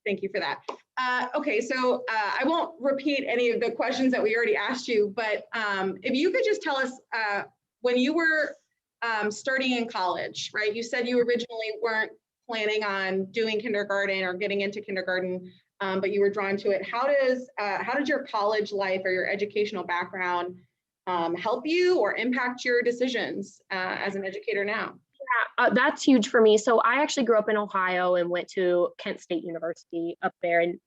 Thank you for that. Okay, so I won't repeat any of the questions that we already asked you, but if you could just tell us when you were starting in college, right? You said you originally weren't planning on doing kindergarten or getting into kindergarten, but you were drawn to it. How did your college life or your educational background help you or impact your decisions as an educator now? Yeah, that's huge for me. So I actually grew up in Ohio and went to Kent State University up there in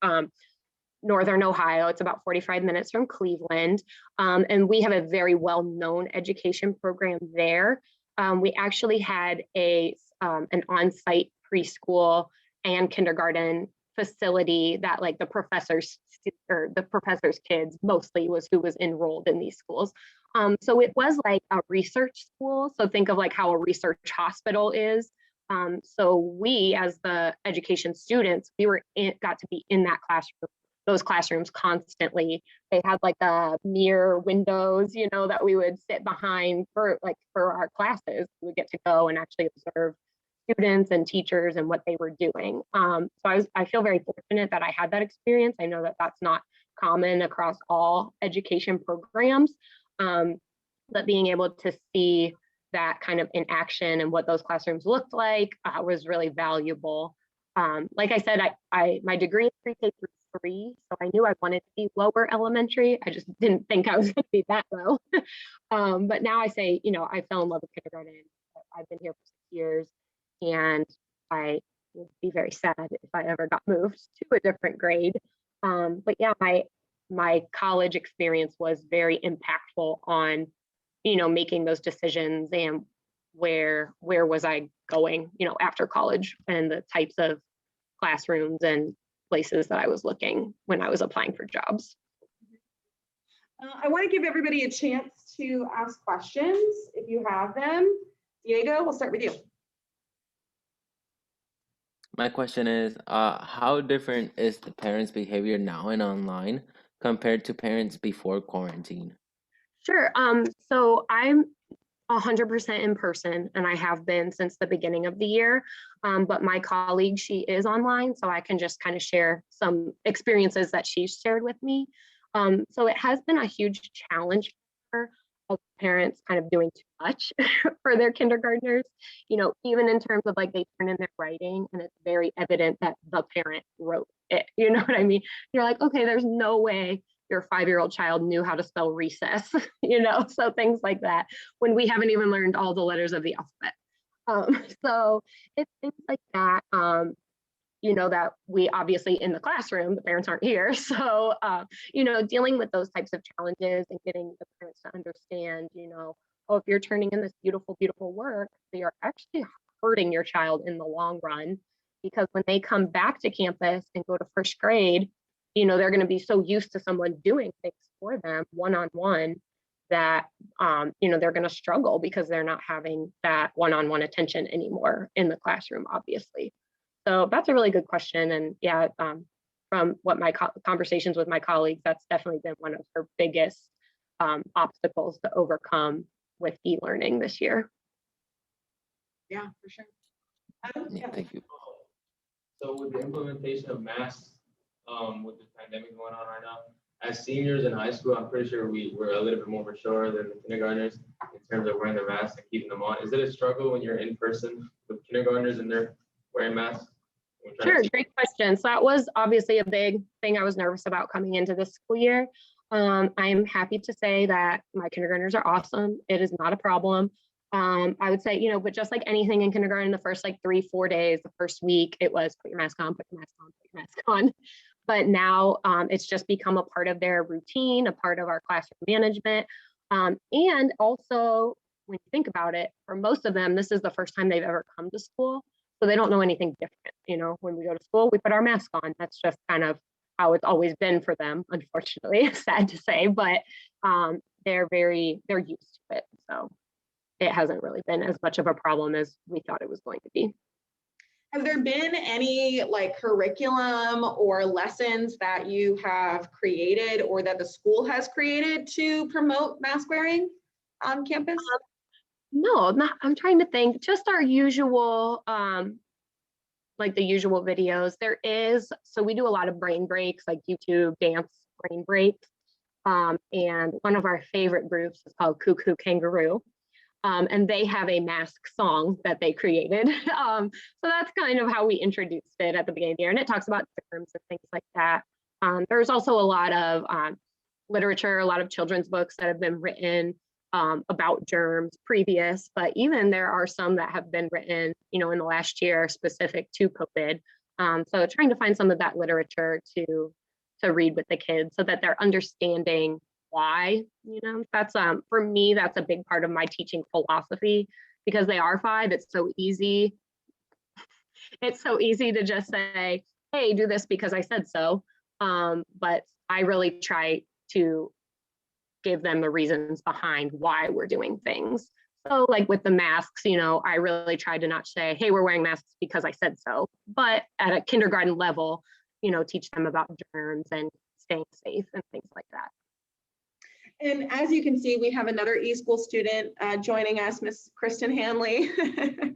Northern Ohio. It's about 45 minutes from Cleveland. And we have a very well-known education program there. We actually had an on-site preschool and kindergarten facility that like the professors kids mostly was who was enrolled in these schools. So it was like a research school. So think of like how a research hospital is. So we, as the education students, got to be in that classroom, those classrooms constantly. They had like the mirror windows, that we would sit behind for our classes. We would get to go and actually observe students and teachers and what they were doing. So I feel very fortunate that I had that experience. I know that that's not common across all education programs, but being able to see that kind of in action and what those classrooms looked like was really valuable. Like I said, my degree is pre-K through 3, so I knew I wanted to be lower elementary. I just didn't think I was going to be that low. But now I say, I fell in love with kindergarten. I've been here for 6 years. And I would be very sad if I ever got moved to a different grade. But yeah, my college experience was very impactful on, making those decisions and where was I going, after college and the types of classrooms and places that I was looking when I was applying for jobs. I want to give everybody a chance to ask questions if you have them. Diego, we'll start with you. My question is, how different is the parents' behavior now and online compared to parents before quarantine? Sure. So I'm 100% in person, and I have been since the beginning of the year. But my colleague, she is online, so I can just kind of share some experiences that she's shared with me. So it has been a huge challenge for her of parents kind of doing too much for their kindergartners, even in terms of like they turn in their writing and it's very evident that the parent wrote it. You know what I mean? You're like, okay, there's no way your 5-year-old child knew how to spell recess, so things like that, when we haven't even learned all the letters of the alphabet. So it's things like that, that we obviously in the classroom, the parents aren't here. So, dealing with those types of challenges and getting the parents to understand, if you're turning in this beautiful, beautiful work, they are actually hurting your child in the long run, because when they come back to campus and go to first grade, they're going to be so used to someone doing things for them one-on-one that, they're going to struggle because they're not having that one-on-one attention anymore in the classroom, obviously. So that's a really good question. And yeah, from what my conversations with my colleagues, that's definitely been one of her biggest obstacles to overcome with e-learning this year. Yeah, for sure. Yeah, thank you. So with the implementation of masks, with the pandemic going on right now, as seniors in high school, I'm pretty sure we're a little bit more mature than the kindergartners in terms of wearing the masks and keeping them on. Is it a struggle when you're in person with kindergartners and they're wearing masks? Sure, great question. So that was obviously a big thing I was nervous about coming into this school year. I'm happy to say that my kindergartners are awesome. It is not a problem. I would say, but just like anything in kindergarten, the first 3-4 days, the first week, it was put your mask on, put your mask on, put your mask on. But now it's just become a part of their routine, a part of our classroom management. And also, when you think about it, for most of them, this is the first time they've ever come to school. So they don't know anything different. When we go to school, we put our mask on. That's just kind of how it's always been for them, unfortunately, sad to say, but they're used to it. So it hasn't really been as much of a problem as we thought it was going to be. Have there been any curriculum or lessons that you have created or that the school has created to promote mask wearing on campus? No, I'm trying to think. Just our usual like the usual videos. There is, so we do a lot of brain breaks, like YouTube dance brain breaks. And one of our favorite groups is called Cuckoo Kangaroo. And they have a mask song that they created. So that's kind of how we introduced it at the beginning of the year. And it talks about germs and things like that. There's also a lot of literature, a lot of children's books that have been written about germs previous, but even there are some that have been written, in the last year specific to COVID. So trying to find some of that literature to read with the kids so that they're understanding why, that's for me, that's a big part of my teaching philosophy, because they are 5. It's so easy to just say, hey, do this because I said so. But I really try to give them the reasons behind why we're doing things. So like with the masks, I really try to not say, hey, we're wearing masks because I said so, but at a kindergarten level, teach them about germs and staying safe and things like that. And as you can see, we have another eSchool student joining us, Miss Kristen Hanley. Good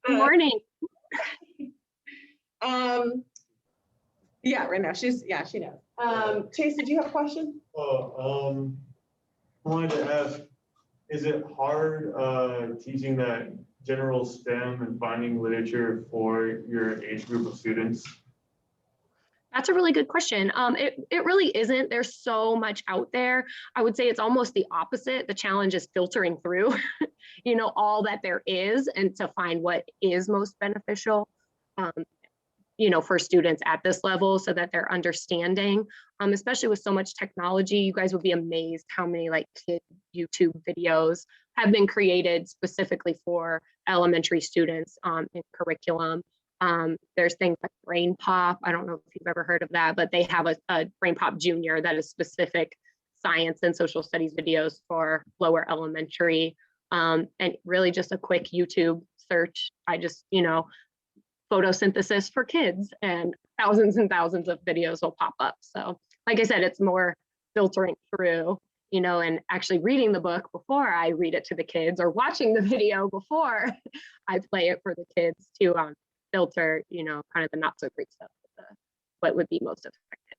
morning. Yeah, right now she knows. Chase, did you have a question? I wanted to ask, is it hard teaching that general STEM and finding literature for your age group of students? That's a really good question. It really isn't. There's so much out there. I would say it's almost the opposite. The challenge is filtering through, all that there is, and to find what is most beneficial, for students at this level so that they're understanding, especially with so much technology. You guys would be amazed how many kid YouTube videos have been created specifically for elementary students in curriculum. There's things like Brain Pop. I don't know if you've ever heard of that, but they have a Brain Pop Junior that is specific science and social studies videos for lower elementary. And really just a quick YouTube search. I just, photosynthesis for kids, and thousands of videos will pop up. So like I said, it's more filtering through, and actually reading the book before I read it to the kids, or watching the video before I play it for the kids to filter, kind of the not so great stuff, what would be most effective.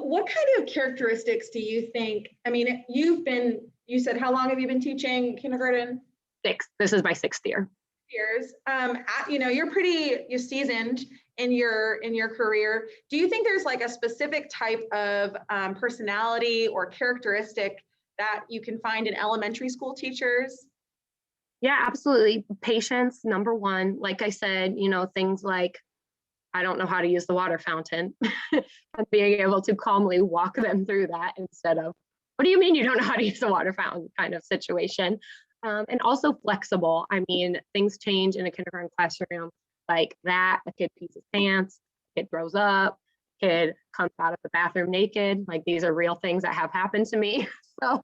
What kind of characteristics do you think, you said, how long have you been teaching kindergarten? 6. This is my 6th year. Years. You're seasoned in your career. Do you think there's a specific type of personality or characteristic that you can find in elementary school teachers? Yeah, absolutely. Patience, number one. Like I said, things like, I don't know how to use the water fountain, and being able to calmly walk them through that instead of, what do you mean you don't know how to use the water fountain kind of situation. And also flexible. Things change in a kindergarten classroom like that. A kid pees his pants, kid grows up, kid comes out of the bathroom naked. These are real things that have happened to me. So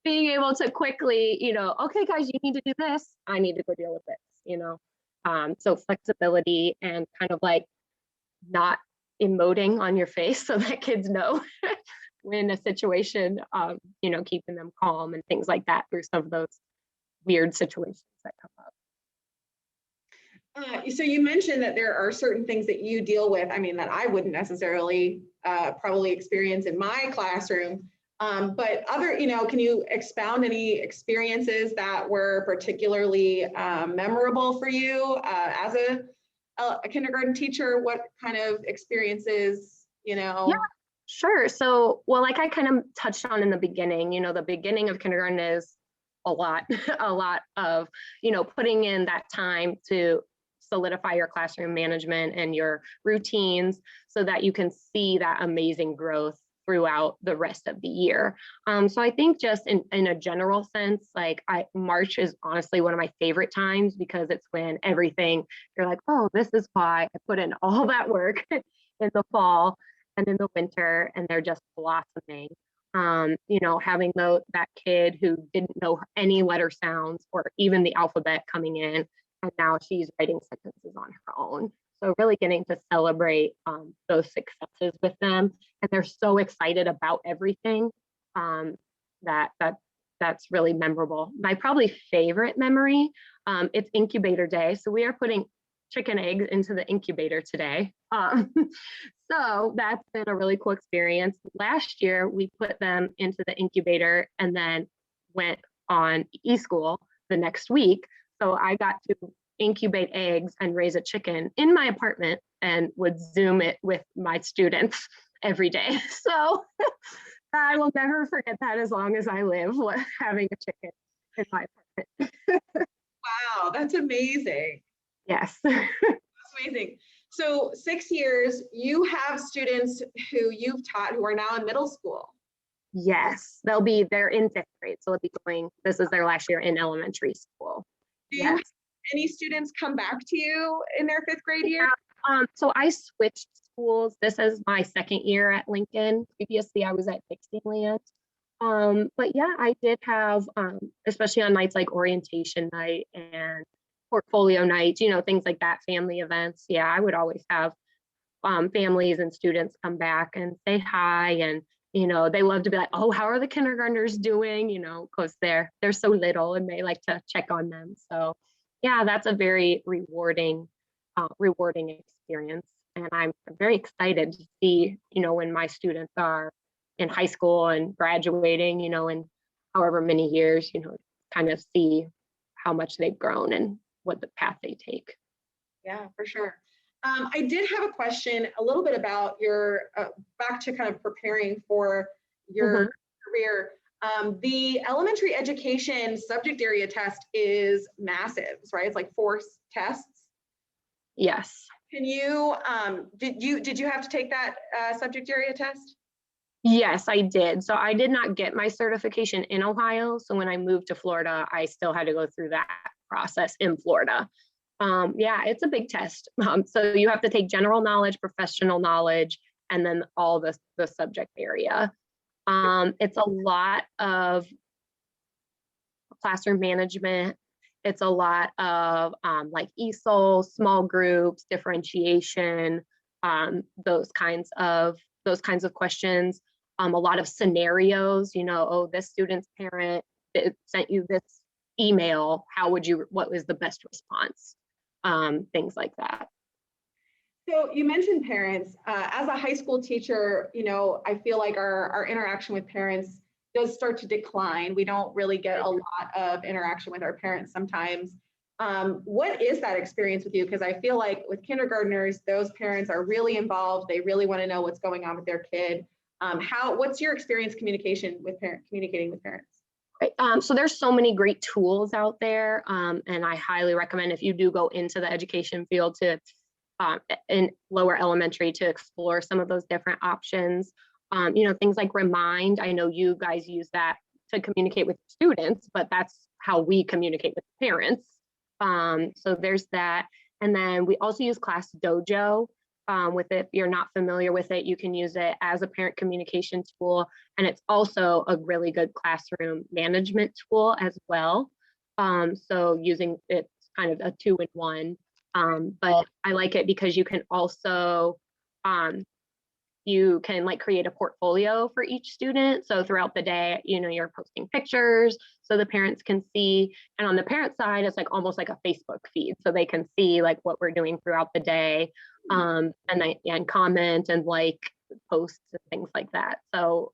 being able to quickly, okay, guys, you need to do this. I need to go deal with this, so flexibility and kind of not emoting on your face so that kids know when a situation, keeping them calm and things like that through some of those weird situations that come up. So you mentioned that there are certain things that you deal with, that I wouldn't necessarily probably experience in my classroom, but other, can you expound any experiences that were particularly memorable for you as a kindergarten teacher? What kind of experiences, Yeah, sure. So, well, like I kind of touched on in the beginning, the beginning of kindergarten is a lot of, putting in that time to solidify your classroom management and your routines so that you can see that amazing growth throughout the rest of the year. So I think just in a general sense, March is honestly one of my favorite times because it's when everything, you're like, oh, this is why I put in all that work in the fall and in the winter, and they're just blossoming. Having that kid who didn't know any letter sounds or even the alphabet coming in, and now she's writing sentences on her own. So really getting to celebrate those successes with them, and they're so excited about everything that's really memorable. My probably favorite memory, it's incubator day. So we are putting chicken eggs into the incubator today. So that's been a really cool experience. Last year, we put them into the incubator and then went on e-school the next week. So I got to incubate eggs and raise a chicken in my apartment and would Zoom it with my students every day. So I will never forget that as long as I live, having a chicken in my apartment. Wow, that's amazing. Yes. That's amazing. So 6 years, you have students who you've taught who are now in middle school. Yes, they're in 5th grade. So this is their last year in elementary school. Do you Yes. have any students come back to you in their 5th grade year? So I switched schools. This is my 2nd year at Lincoln. Previously, I was at Dixieland. But yeah, I did have, especially on nights like orientation night and portfolio night, things like that, family events. Yeah, I would always have families and students come back and say hi. And, they love to be like, oh, how are the kindergartners doing? Because they're so little and they like to check on them. So yeah, that's a very rewarding experience. And I'm very excited to see, when my students are in high school and graduating, in however many years, kind of see how much they've grown and what the path they take. Yeah, for sure. I did have a question a little bit about your, back to kind of preparing for your career. The elementary education subject area test is massive, right? It's like 4 tests. Yes. Can you, did you have to take that subject area test? Yes, I did. So I did not get my certification in Ohio. So when I moved to Florida, I still had to go through that process in Florida. Yeah, it's a big test. So you have to take general knowledge, professional knowledge, and then all the subject area. It's a lot of classroom management. It's a lot of like ESOL, small groups, differentiation, those kinds of questions. A lot of scenarios, oh, this student's parent sent you this email. What was the best response? Things like that. So you mentioned parents. As a high school teacher, I feel like our interaction with parents does start to decline. We don't really get a lot of interaction with our parents sometimes. What is that experience with you? Because I feel like with kindergartners, those parents are really involved. They really want to know what's going on with their kid. What's your experience communicating with parents? Right. So there's so many great tools out there, and I highly recommend if you do go into the education field to in lower elementary to explore some of those different options. Things like Remind. I know you guys use that to communicate with students, but that's how we communicate with parents. So there's that. And then we also use Class Dojo. With it, if you're not familiar with it, you can use it as a parent communication tool. And it's also a really good classroom management tool as well. So using it's kind of a 2-in-1. But I like it because you can also like create a portfolio for each student. So throughout the day, you're posting pictures so the parents can see. And on the parent side, it's like almost like a Facebook feed. So they can see like what we're doing throughout the day, and comment and like posts and things like that. So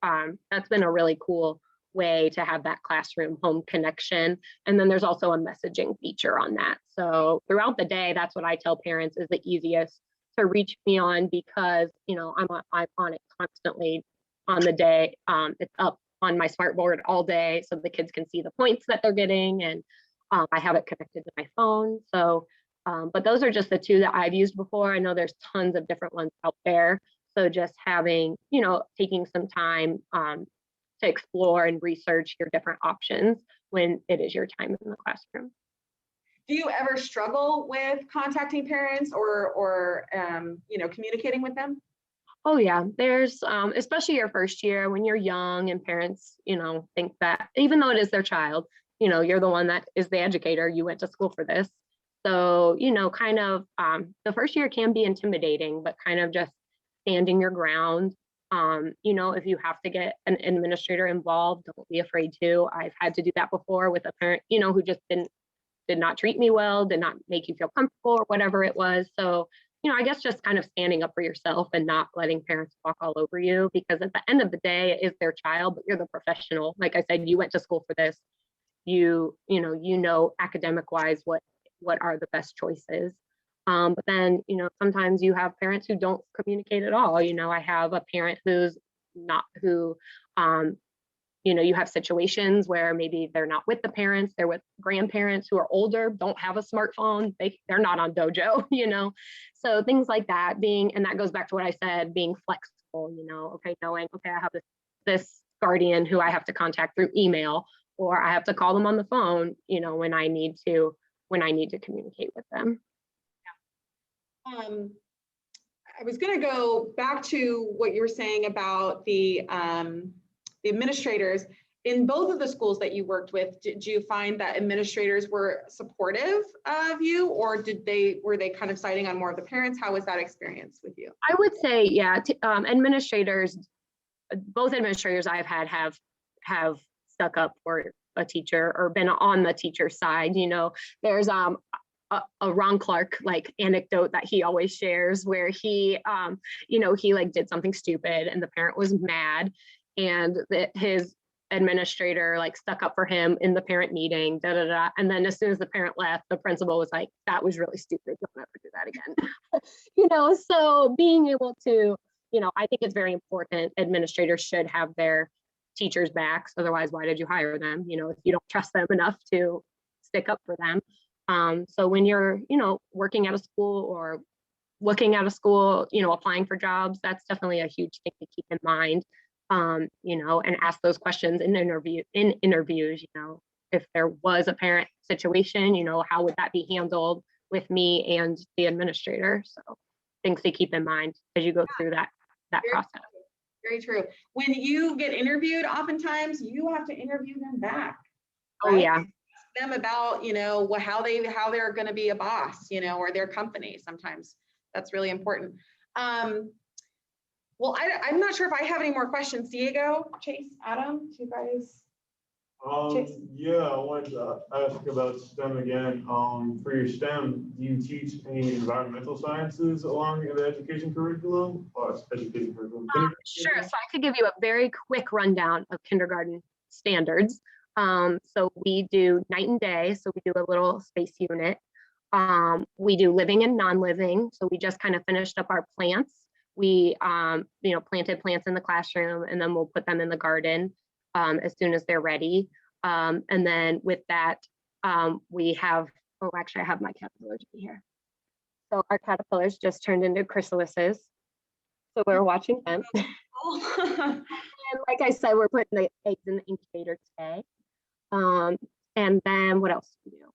that's been a really cool way to have that classroom home connection. And then there's also a messaging feature on that. So throughout the day, that's what I tell parents is the easiest to reach me on, because I'm on it constantly on the day. It's up on my smart board all day so the kids can see the points that they're getting, and I have it connected to my phone. So but those are just the 2 that I've used before. I know there's tons of different ones out there. So just having, taking some time to explore and research your different options when it is your time in the classroom. Do you ever struggle with contacting parents or communicating with them? Oh yeah, there's especially your first year when you're young and parents, think that even though it is their child, you're the one that is the educator, you went to school for this. So, kind of the first year can be intimidating, but kind of just standing your ground. If you have to get an administrator involved, don't be afraid to. I've had to do that before with a parent, who just didn't did not treat me well, did not make you feel comfortable, or whatever it was. So, I guess just kind of standing up for yourself and not letting parents walk all over you, because at the end of the day, it is their child, but you're the professional. Like I said, you went to school for this. Academic wise, what are the best choices. But then, sometimes you have parents who don't communicate at all. I have a parent who's not, you have situations where maybe they're not with the parents, they're with grandparents who are older, don't have a smartphone, they're not on Dojo, So things like that, and that goes back to what I said, being flexible, okay, knowing, okay, I have this guardian who I have to contact through email, or I have to call them on the phone, when I need to communicate with them. I was going to go back to what you were saying about the administrators. In both of the schools that you worked with, did you find that administrators were supportive of you, or were they kind of siding on more of the parents? How was that experience with you? I would say, yeah, administrators, both administrators I've had have stuck up for a teacher or been on the teacher side. There's a Ron Clark anecdote that he always shares where he did something stupid and the parent was mad, and his administrator stuck up for him in the parent meeting, and then as soon as the parent left, the principal was like, that was really stupid, don't ever do that again. So being able to, I think it's very important. Administrators should have their teachers' backs, otherwise why did you hire them, if you don't trust them enough to stick up for them. So when you're, working at a school or looking at a school, applying for jobs, that's definitely a huge thing to keep in mind, and ask those questions in interviews, if there was a parent situation, how would that be handled with me and the administrator? So things to keep in mind as you go through that process. Very true. When you get interviewed, oftentimes you have to interview them back. Right? Oh yeah. Them about how they're going to be a boss, or their company. Sometimes that's really important. Well, I'm not sure if I have any more questions. Diego, Chase, Adam, do you guys? Yeah, I wanted to ask about STEM again. For your STEM, do you teach any environmental sciences along the education curriculum? Sure. So I could give you a very quick rundown of kindergarten standards. So we do night and day. So we do a little space unit. We do living and non-living. So we just kind of finished up our plants. We, planted plants in the classroom, and then we'll put them in the garden as soon as they're ready. And then with that, we have, actually I have my caterpillars here. So our caterpillars just turned into chrysalises. So we're watching them. And like I said, we're putting the eggs in the incubator today. And then what else do we do?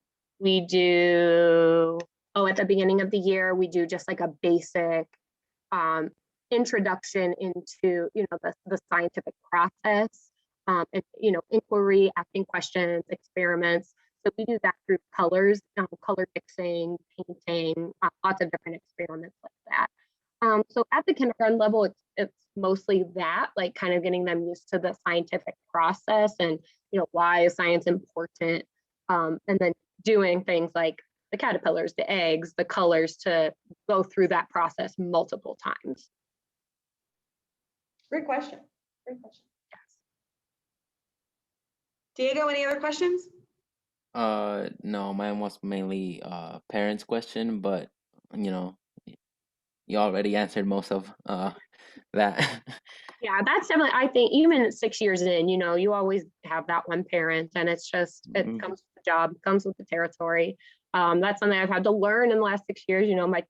We do, at the beginning of the year, we do just a basic introduction into, the scientific process, and, inquiry, asking questions, experiments. So we do that through colors, color mixing, painting, lots of different experiments like that. So at the kindergarten level, it's mostly that, kind of getting them used to the scientific process and, why is science important? And then doing things like the caterpillars, the eggs, the colors, to go through that process multiple times. Great question. Great question. Yes. Diego, any other questions? No, mine was mainly parents' question, but you already answered most of that. Yeah, that's definitely, I think even 6 years in, you always have that one parent, and it's just, it comes with the job, comes with the territory. That's something I've had to learn in the last 6 years. My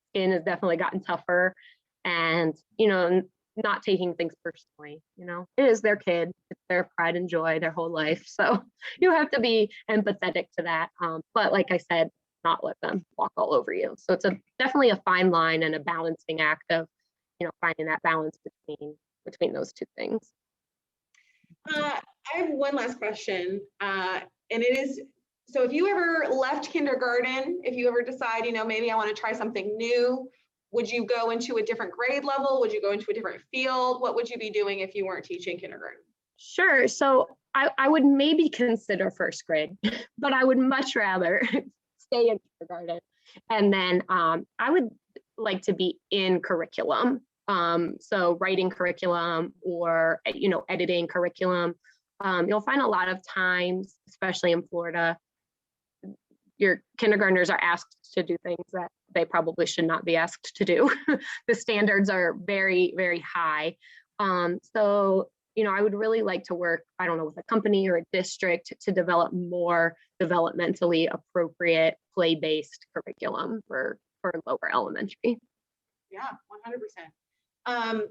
skin has definitely gotten tougher, and, not taking things personally, it is their kid, it's their pride and joy, their whole life. So you have to be empathetic to that. But like I said, not let them walk all over you. So it's definitely a fine line and a balancing act of, finding that balance between those two things. I have one last question, and it is, so if you ever left kindergarten, if you ever decide, maybe I want to try something new, would you go into a different grade level? Would you go into a different field? What would you be doing if you weren't teaching kindergarten? Sure. So I would maybe consider first grade, but I would much rather stay in kindergarten. And then I would like to be in curriculum. So writing curriculum or, editing curriculum. You'll find a lot of times, especially in Florida, your kindergartners are asked to do things that they probably should not be asked to do. The standards are very, very high. So, I would really like to work, I don't know, with a company or a district to develop more developmentally appropriate play-based curriculum for lower elementary. Yeah, 100%.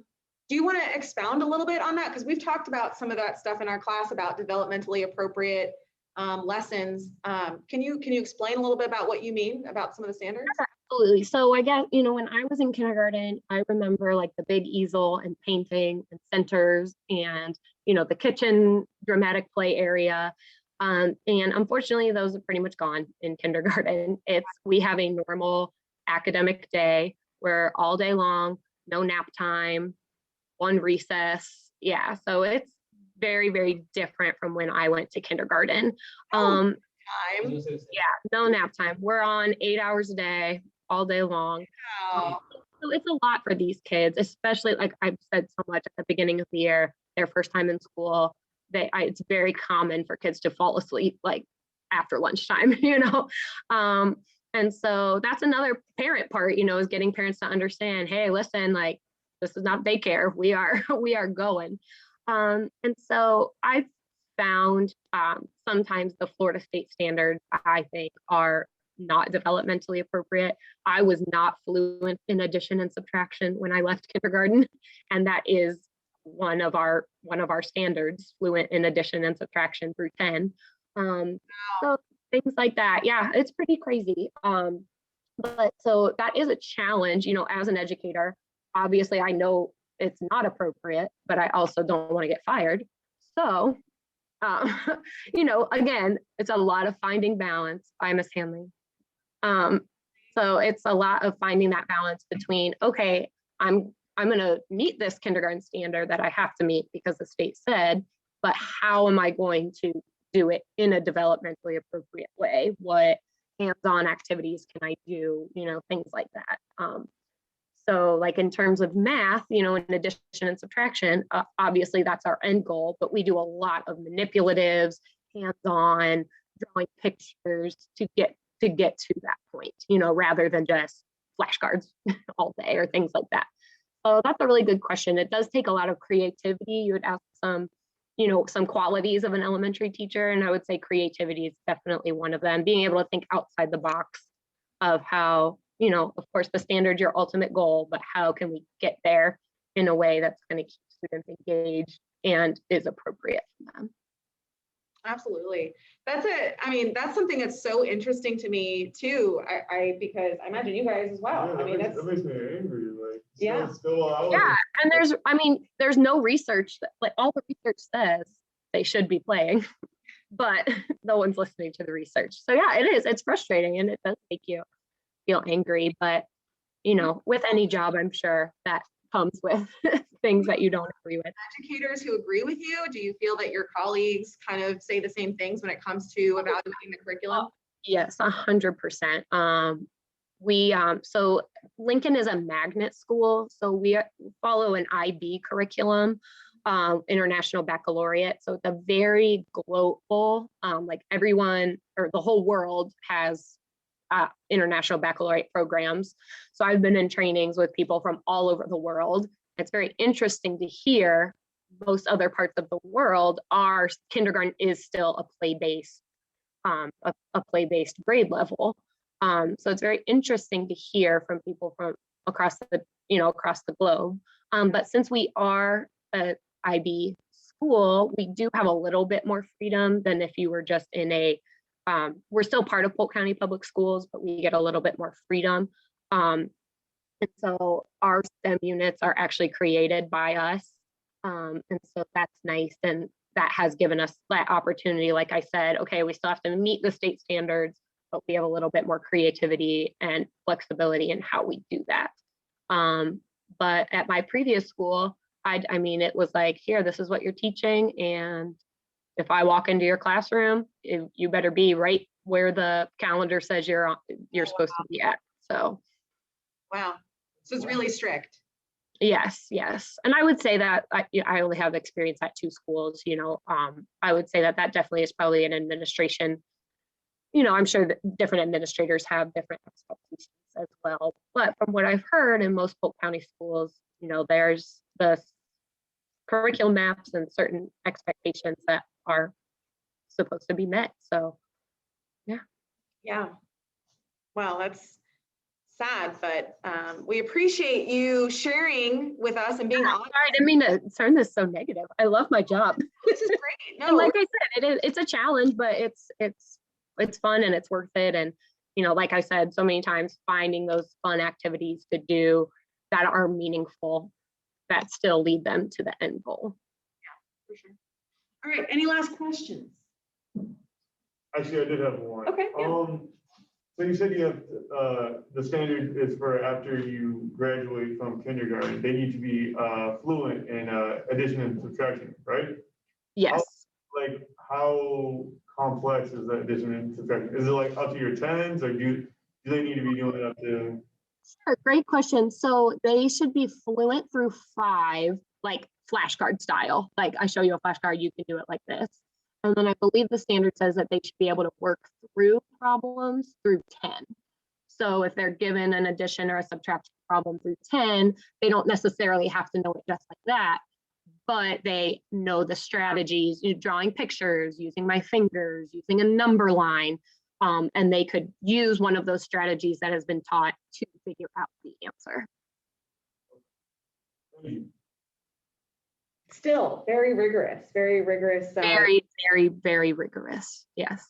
Do you want to expound a little bit on that? Because we've talked about some of that stuff in our class about developmentally appropriate lessons. Can you explain a little bit about what you mean about some of the standards? Absolutely. So I guess, when I was in kindergarten, I remember like the big easel and painting and centers and, the kitchen dramatic play area. And unfortunately, those are pretty much gone in kindergarten. We have a normal academic day where all day long, no nap time, one recess. Yeah. So it's very, very different from when I went to kindergarten. Time. Yeah, no nap time. We're on 8 hours a day, all day long. Wow. So it's a lot for these kids, especially like I've said so much at the beginning of the year, their first time in school. It's very common for kids to fall asleep like after lunchtime, and so that's another parent part, is getting parents to understand, hey, listen, like this is not daycare. We are going. And so I've found sometimes the Florida state standards, I think, are not developmentally appropriate. I was not fluent in addition and subtraction when I left kindergarten, and that is one of our standards, fluent in addition and subtraction through 10. So things like that. Yeah, it's pretty crazy. But so that is a challenge, as an educator. Obviously, I know it's not appropriate, but I also don't want to get fired. So, again, it's a lot of finding balance. I miss handling. So it's a lot of finding that balance between, okay, I'm going to meet this kindergarten standard that I have to meet because the state said, but how am I going to do it in a developmentally appropriate way? What hands-on activities can I do? Things like that. So like in terms of math, in addition and subtraction, obviously that's our end goal, but we do a lot of manipulatives, hands-on, drawing pictures to get to that point, rather than just flashcards all day or things like that. So that's a really good question. It does take a lot of creativity. You would ask some qualities of an elementary teacher, and I would say creativity is definitely one of them. Being able to think outside the box of how, of course, the standard's your ultimate goal, but how can we get there in a way that's going to keep students engaged and is appropriate for them? Absolutely. That's something that's so interesting to me too. Because I imagine you guys as well. Yeah, that makes me angry. Like, yeah. Yeah. And there's no research that, like, all the research says they should be playing, but no one's listening to the research. So yeah, it's frustrating and it does make you feel angry, but with any job, I'm sure that comes with things that you don't agree with. Educators who agree with you, do you feel that your colleagues kind of say the same things when it comes to evaluating the curriculum? Yes, 100%. So Lincoln is a magnet school, so we follow an IB curriculum, International Baccalaureate. So it's a very global, like everyone or the whole world has International Baccalaureate programs. So I've been in trainings with people from all over the world. It's very interesting to hear most other parts of the world, our kindergarten is still a play-based, a play-based grade level. So it's very interesting to hear from people from across the globe. But since we are an IB school, we do have a little bit more freedom than if you were just in a we're still part of Polk County Public Schools, but we get a little bit more freedom. And so our STEM units are actually created by us. And so that's nice. And that has given us that opportunity. Like I said, okay, we still have to meet the state standards, but we have a little bit more creativity and flexibility in how we do that. But at my previous school, it was like, here, this is what you're teaching. And if I walk into your classroom, you better be right where the calendar says you're supposed to be at. So, Wow. So it's really strict. yes. And I would say that I only have experience at 2 schools, I would say that definitely is probably an administration. I'm sure that different administrators have different expectations as well. But from what I've heard in most Polk County schools, there's the curriculum maps and certain expectations that are supposed to be met. So, Yeah. Well, that's sad, but we appreciate you sharing with us and being honest. sorry, I didn't mean to turn this so negative. I love my job. This is great. And No, like I said, it's a challenge, but it's fun and it's worth it. And like I said so many times, finding those fun activities to do that are meaningful, that still lead them to the end goal. for sure. All right. Any last questions? Actually, I did have one. Okay, yeah. So you said you have, the standard is for after you graduate from kindergarten, they need to be fluent in addition and subtraction, right? Yes. How complex is that addition and subtraction? Is it like up to your tens, or do they need to be doing it up to? Sure, great question. So they should be fluent through 5, like flashcard style. Like I show you a flashcard, you can do it like this. And then I believe the standard says that they should be able to work through problems through 10. So if they're given an addition or a subtraction problem through 10, they don't necessarily have to know it just like that, but they know the strategies, drawing pictures, using my fingers, using a number line, and they could use one of those strategies that has been taught to figure out the answer. Still very rigorous, very rigorous. Very, very, very rigorous. Yes.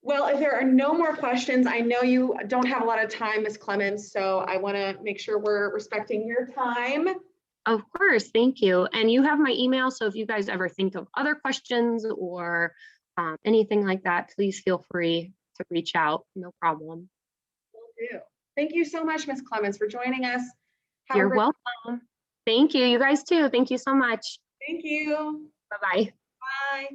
Well, if there are no more questions, I know you don't have a lot of time, Ms. Clements, so I want to make sure we're respecting your time. Of course, thank you. And you have my email, so if you guys ever think of other questions or anything like that, please feel free to reach out. No problem. Will do. Thank you so much, Ms. Clements, for joining us. Have a You're great- welcome. Thank you. You guys too. Thank you so much. Thank you. Bye-bye. Bye.